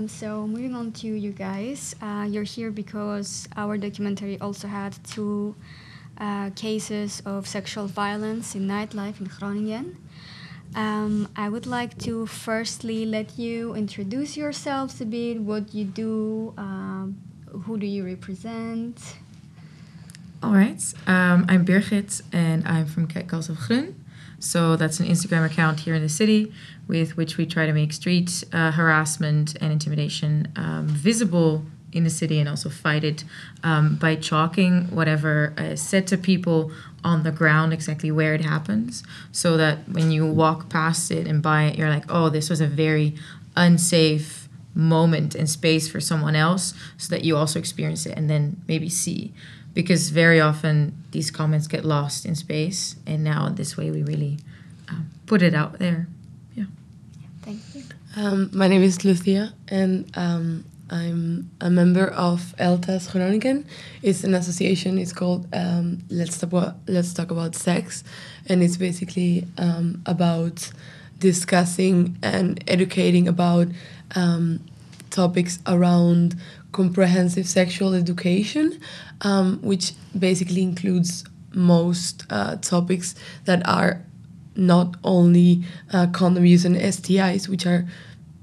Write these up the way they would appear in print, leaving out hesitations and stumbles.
So moving on to you guys, you're here because our documentary also had two cases of sexual violence in nightlife in Groningen. I would like to firstly let you introduce yourselves a bit, what you do, who do you represent? All right, I'm Birgit and I'm from CatcallsofGrunn. So that's an Instagram account here in the city with which we try to make street harassment and intimidation visible in the city and also fight it by chalking whatever is said to people on the ground exactly where it happens, so that when you walk past it and by it, you're like, oh, this was a very unsafe moment and space for someone else, so that you also experience it and then maybe see. Because very often these comments get lost in space, and now this way we really put it out there. Yeah. Thank you. My name is Lucia, and I'm a member of ELTA's Groningen. It's an association. It's called Let's Talk About Sex, and it's basically about discussing and educating about topics around comprehensive sexual education, which basically includes most topics that are not only condom use and STIs, which are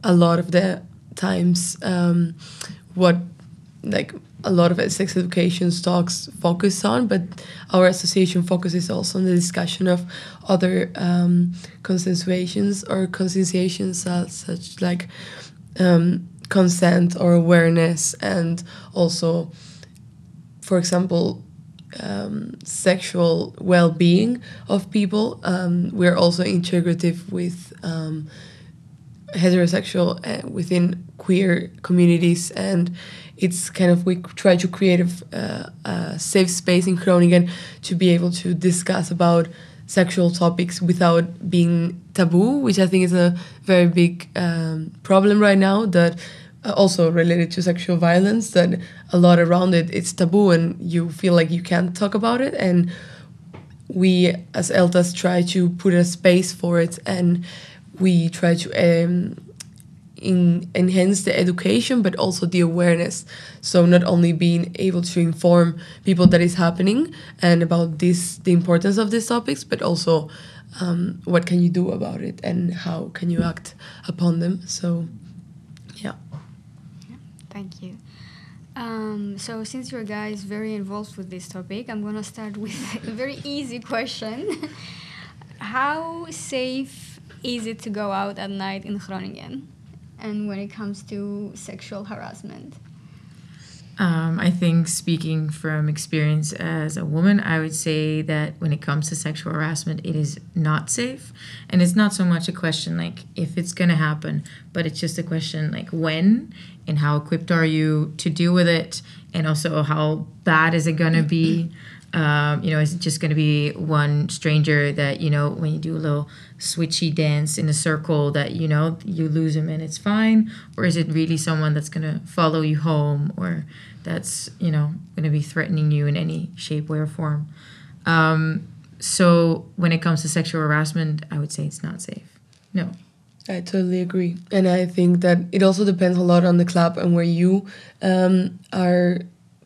a lot of the times what like a lot of sex education talks focus on, but our association focuses also on the discussion of other consensuations or conscientiations such like consent or awareness, and also, for example, sexual well-being of people. We're also integrative with heterosexual within queer communities, and it's kind of, we try to create a safe space in Groningen to be able to discuss about sexual topics without being taboo, which I think is a very big problem right now, that also related to sexual violence, that a lot around it, it's taboo and you feel like you can't talk about it. And we as ELTAs try to put a space for it, and we try to enhance the education but also the awareness. So not only being able to inform people that is happening and about this, the importance of these topics, but also what can you do about it and how can you act upon them. So yeah. Thank you. So since you guys very involved with this topic, I'm gonna start with a very easy question. How safe is it to go out at night in Groningen, and when it comes to sexual harassment? I think, speaking from experience as a woman, I would say that when it comes to sexual harassment, it is not safe. And it's not so much a question like if it's going to happen, but it's just a question like when, and how equipped are you to deal with it, and also how bad is it going to be. Is it just going to be one stranger that, when you do a little switchy dance in a circle that, you lose him and it's fine? Or is it really someone that's going to follow you home, or that's, going to be threatening you in any shape, way, or form? So when it comes to sexual harassment, I would say it's not safe. No. I totally agree. And I think that it also depends a lot on the club and where you are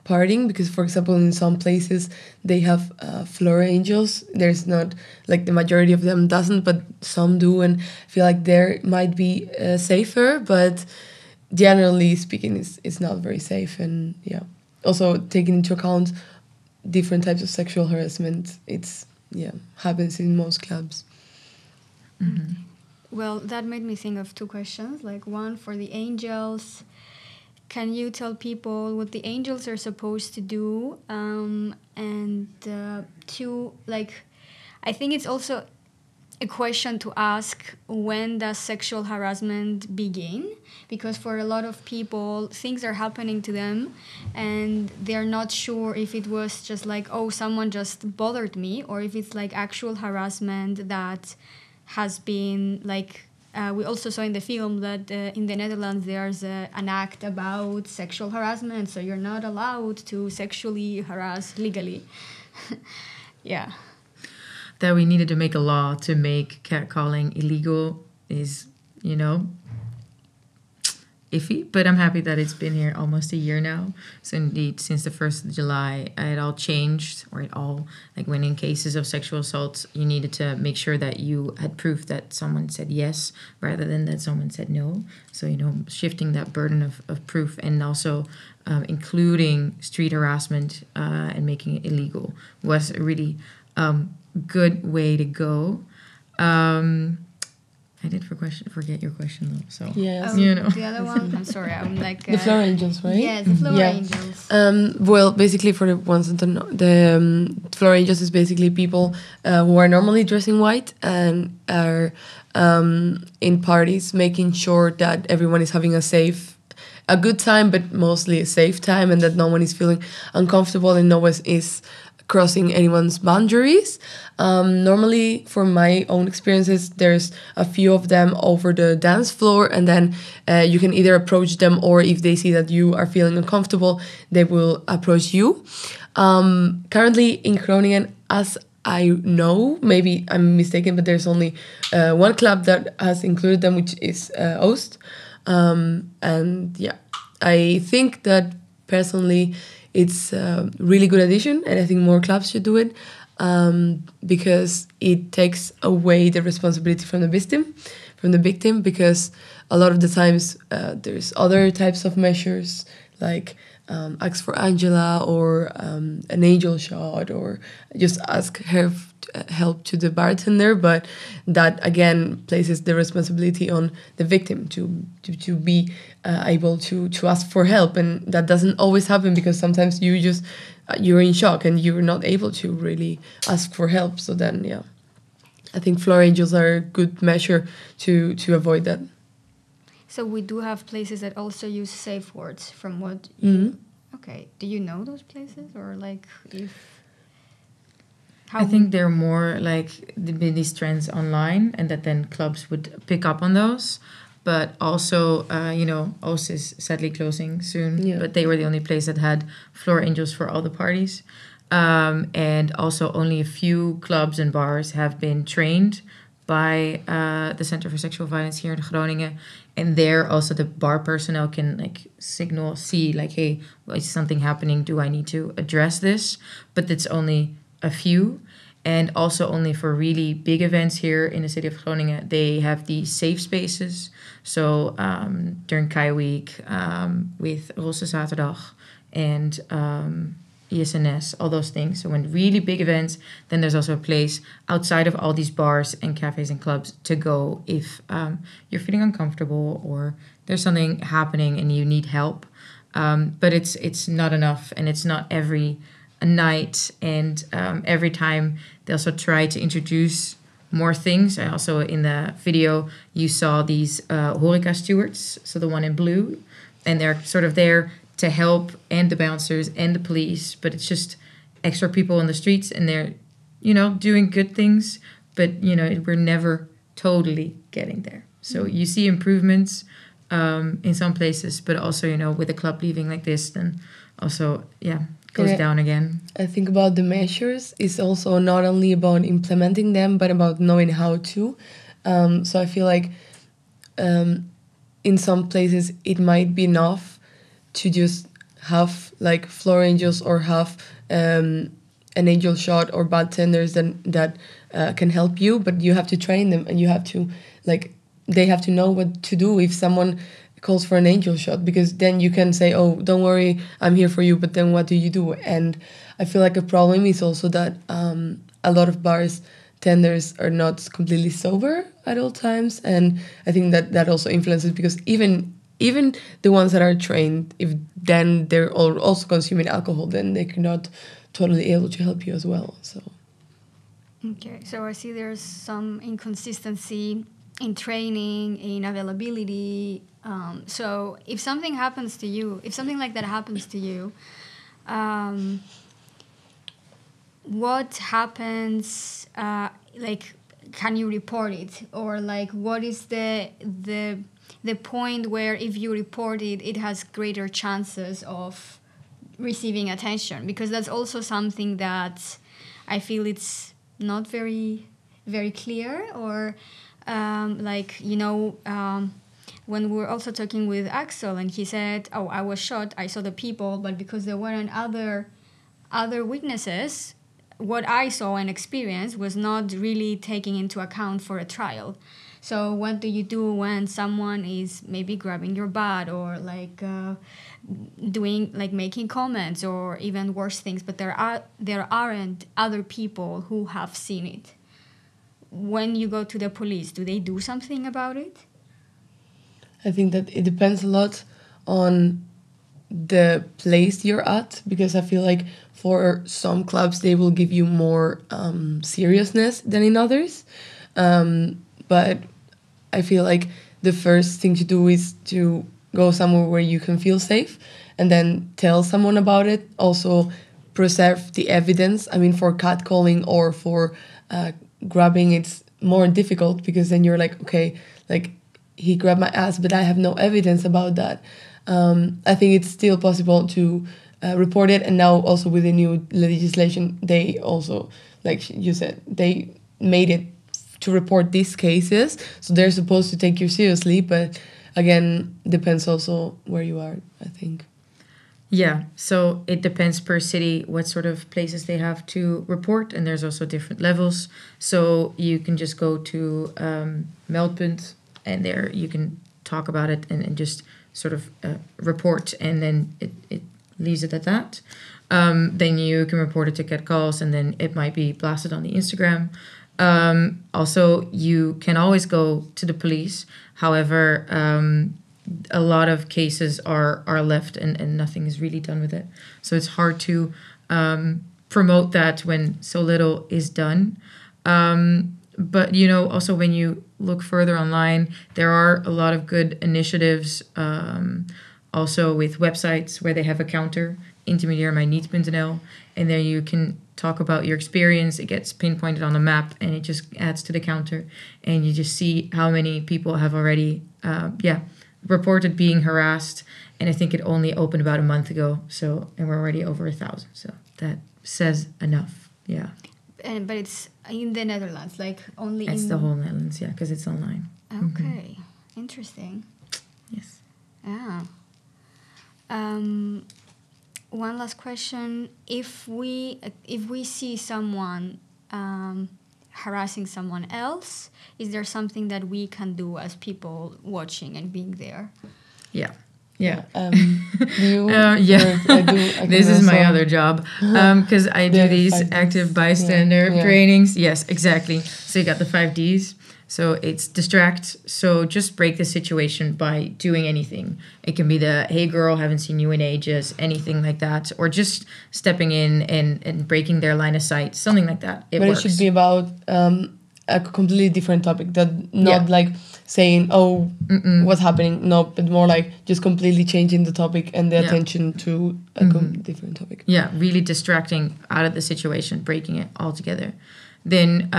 partying, because, for example, in some places they have floor angels. There's not, like, the majority of them doesn't, but some do, and I feel like there might be safer, but generally speaking it's not very safe. And yeah, also taking into account different types of sexual harassment, it's happens in most clubs. Mm-hmm. Well, that made me think of two questions, like one for the angels. Can you tell people what the angels are supposed to do? And two, like, I think it's also a question to ask, when does sexual harassment begin? Because for a lot of people, things are happening to them and they're not sure if it was just like, oh, someone just bothered me, or if it's like actual harassment that has been like... we also saw in the film that in the Netherlands there's an act about sexual harassment, so you're not allowed to sexually harass legally. Yeah. That we needed to make a law to make catcalling illegal is, iffy, but I'm happy that it's been here almost a year now. So indeed, since the 1st of July, it all changed, or it all, like when in cases of sexual assault, you needed to make sure that you had proof that someone said yes rather than that someone said no. So, shifting that burden of proof, and also including street harassment and making it illegal was a really good way to go. I did forget your question though. So Yes. The other one, I'm sorry, I'm like The floor angels, right? Yes, the floor Yeah. angels. Well, basically, for the ones that don't know, the floor angels is basically people who are normally dressing white and are in parties, making sure that everyone is having a good time, but mostly a safe time, and that no one is feeling uncomfortable and no one is crossing anyone's boundaries. Normally, from my own experiences, there's a few of them over the dance floor, and then you can either approach them, or if they see that you are feeling uncomfortable, they will approach you. Currently in Groningen, as I know, maybe I'm mistaken, but there's only one club that has included them, which is Oost. And yeah, I think that personally it's a really good addition, and I think more clubs should do it, because it takes away the responsibility from the victim, because a lot of the times there's other types of measures like ask for Angela, or an angel shot, or just ask help to the bartender, but that again places the responsibility on the victim to be able to ask for help, and that doesn't always happen, because sometimes you're in shock and you're not able to really ask for help. So then I think floor angels are a good measure to avoid that. So we do have places that also use safe words from what Okay, do you know those places, or like I think they're more like these trends online, and that then clubs would pick up on those. But also, Oost is sadly closing soon, but they were the only place that had floor angels for all the parties. And also only a few clubs and bars have been trained by the Center for Sexual Violence here in Groningen. And there also the bar personnel can see hey, is something happening? Do I need to address this? But it's only a few. And also only for really big events here in the city of Groningen, they have these safe spaces. So during Kai Week, with Rosse Zaterdag and ISNS, all those things. So when really big events, then there's also a place outside of all these bars and cafes and clubs to go if you're feeling uncomfortable or there's something happening and you need help. But it's not enough, and it's not every night, and every time they also try to introduce more things. I also, in the video, you saw these horeca stewards, so the one in blue, and they're sort of there to help, and the bouncers and the police, but it's just extra people on the streets, and they're, doing good things, but, we're never totally getting there. So you see improvements in some places, but also, with a club leaving like this, then also, goes down again. I think about the measures is also not only about implementing them, but about knowing how to. So I feel like in some places it might be enough to just have like floor angels, or have an angel shot or bartenders that can help you, but you have to train them, and you have to they have to know what to do if someone calls for an angel shot, because then you can say, oh, don't worry, I'm here for you, but then what do you do? And I feel like a problem is also that a lot of bartenders are not completely sober at all times, and I think that also influences, because even the ones that are trained, if then they're also consuming alcohol, then they're not totally able to help you as well. So okay, so I see there's some inconsistency in training, in availability. So if something happens to you, if something like that happens to you, what happens? Can you report it, or what is the point where if you report it, it has greater chances of receiving attention? Because that's also something that I feel it's not very, very clear, or when we were also talking with Axel, and he said, "Oh, I was shot. I saw the people, but because there weren't other witnesses, what I saw and experienced was not really taken into account for a trial." So what do you do when someone is maybe grabbing your butt or like doing like making comments or even worse things, but there aren't other people who have seen it? When you go to the police, do they do something about it? I think that it depends a lot on the place you're at, because I feel like for some clubs they will give you more seriousness than in others. But I feel like the first thing to do is to go somewhere where you can feel safe and then tell someone about it. Also preserve the evidence. I mean, for catcalling or for grabbing, it's more difficult because then you're like, okay, like he grabbed my ass, but I have no evidence about that. I think it's still possible to report it. And now also with the new legislation, they also, like you said, they made it to report these cases. So they're supposed to take you seriously. But again, depends also where you are, I think. Yeah, so it depends per city what sort of places they have to report, and there's also different levels. So you can just go to Meldpunt, and there you can talk about it and just sort of report, and then it leaves it at that. Then you can report it to catcalls, and then it might be blasted on the Instagram. Also, you can always go to the police. However, a lot of cases are left and nothing is really done with it. So it's hard to promote that when so little is done. But, you know, also when you look further online, there are a lot of good initiatives also with websites where they have a counter, intimideermijniet.nl, and there you can talk about your experience. It gets pinpointed on a map and it just adds to the counter, and you just see how many people have already reported being harassed. And I think it only opened about a month ago, so, and we're already over 1,000, so that says enough. Yeah. But it's in the Netherlands, like only it's the whole Netherlands, yeah, because it's online. Okay. Interesting. Yes. Yeah. One last question: if we see someone harassing someone else, is there something that we can do as people watching and being there? Yeah. Yeah. This is my other job, because I do these active bystander trainings. Yes, exactly. So you got the 5 Ds. So it's distract. So just break the situation by doing anything. It can be the, hey girl, haven't seen you in ages, anything like that. Or just stepping in and breaking their line of sight, something like that. But works. It should be about a completely different topic. That not like saying, oh, what's happening? No, but more like just completely changing the topic and the attention to a different topic. Yeah, really distracting out of the situation, breaking it altogether. Then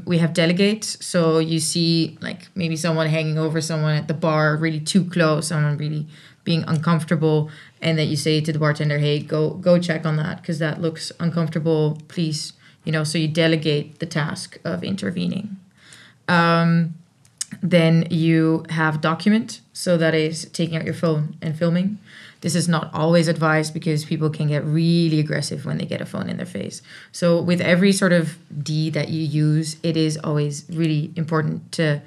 we have delegate. So you see like maybe someone hanging over someone at the bar, really too close, someone really being uncomfortable, and that you say to the bartender, hey, go check on that because that looks uncomfortable, please. You know, so you delegate the task of intervening. Then you have document. So that is taking out your phone and filming. This is not always advised because people can get really aggressive when they get a phone in their face. So with every sort of D that you use, it is always really important to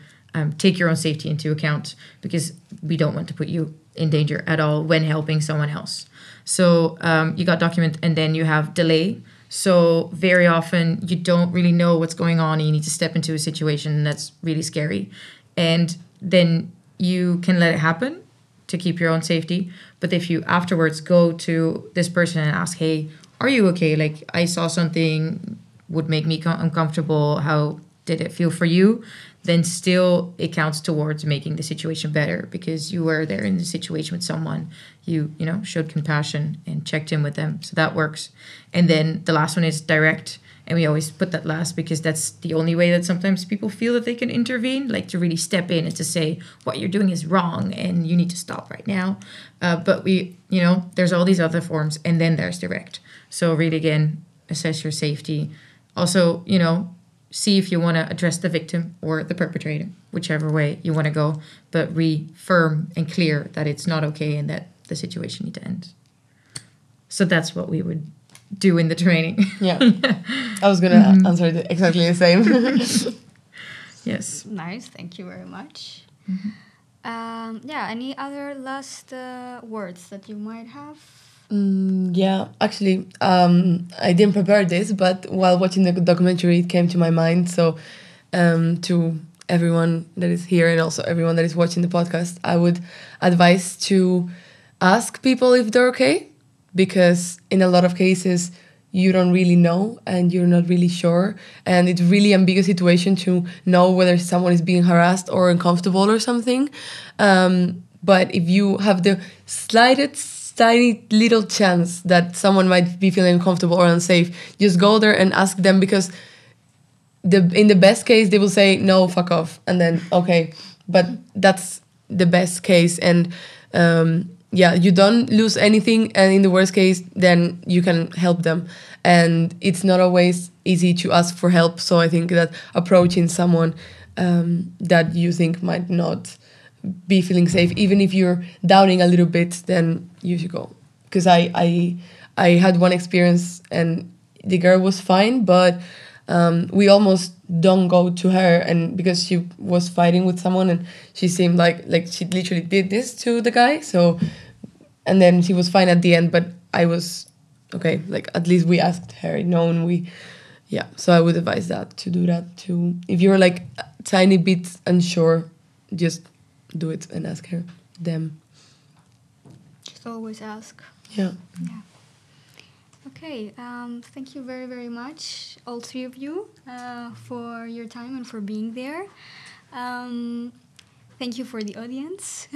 take your own safety into account, because we don't want to put you in danger at all when helping someone else. So you got document, and then you have delay. So very often you don't really know what's going on and you need to step into a situation that's really scary. And then you can let it happen to keep your own safety. But if you afterwards go to this person and ask, hey, are you okay? Like, I saw something would make me uncomfortable. How did it feel for you? Then still it counts towards making the situation better, because you were there in the situation with someone. You showed compassion and checked in with them. So that works. And then the last one is direct. And we always put that last because that's the only way that sometimes people feel that they can intervene, like to really step in and to say, what you're doing is wrong and you need to stop right now. But there's all these other forms, and then there's direct. So really, again, assess your safety. Also, see if you want to address the victim or the perpetrator, whichever way you want to go, but firm and clear that it's not okay and that the situation needs to end. So that's what we would do in the training. Yeah. I was going to answer exactly the same. Yes. Nice. Thank you very much. Any other last words that you might have? Yeah, actually, I didn't prepare this, but while watching the documentary, it came to my mind. So, to everyone that is here and also everyone that is watching the podcast, I would advise to ask people if they're okay, because in a lot of cases, you don't really know and you're not really sure. And it's really ambiguous situation to know whether someone is being harassed or uncomfortable or something. But if you have the slightest tiny little chance that someone might be feeling uncomfortable or unsafe, just go there and ask them, because in the best case they will say no, fuck off, and then okay, but that's the best case. And you don't lose anything, and in the worst case then you can help them. And it's not always easy to ask for help, so I think that approaching someone that you think might not be feeling safe, even if you're doubting a little bit, then you should go. Because I had one experience and the girl was fine, but we almost don't go to her, and because she was fighting with someone and she seemed like she literally did this to the guy. So, and then she was fine at the end, but I was okay, like at least we asked her, and so I would advise that, to do that too. If you're like a tiny bit unsure, just do it and ask them. Just always ask. Yeah. Okay, thank you very, very much, all three of you, for your time and for being there. Thank you for the audience.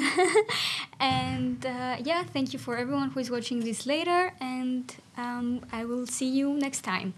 And thank you for everyone who is watching this later. And I will see you next time.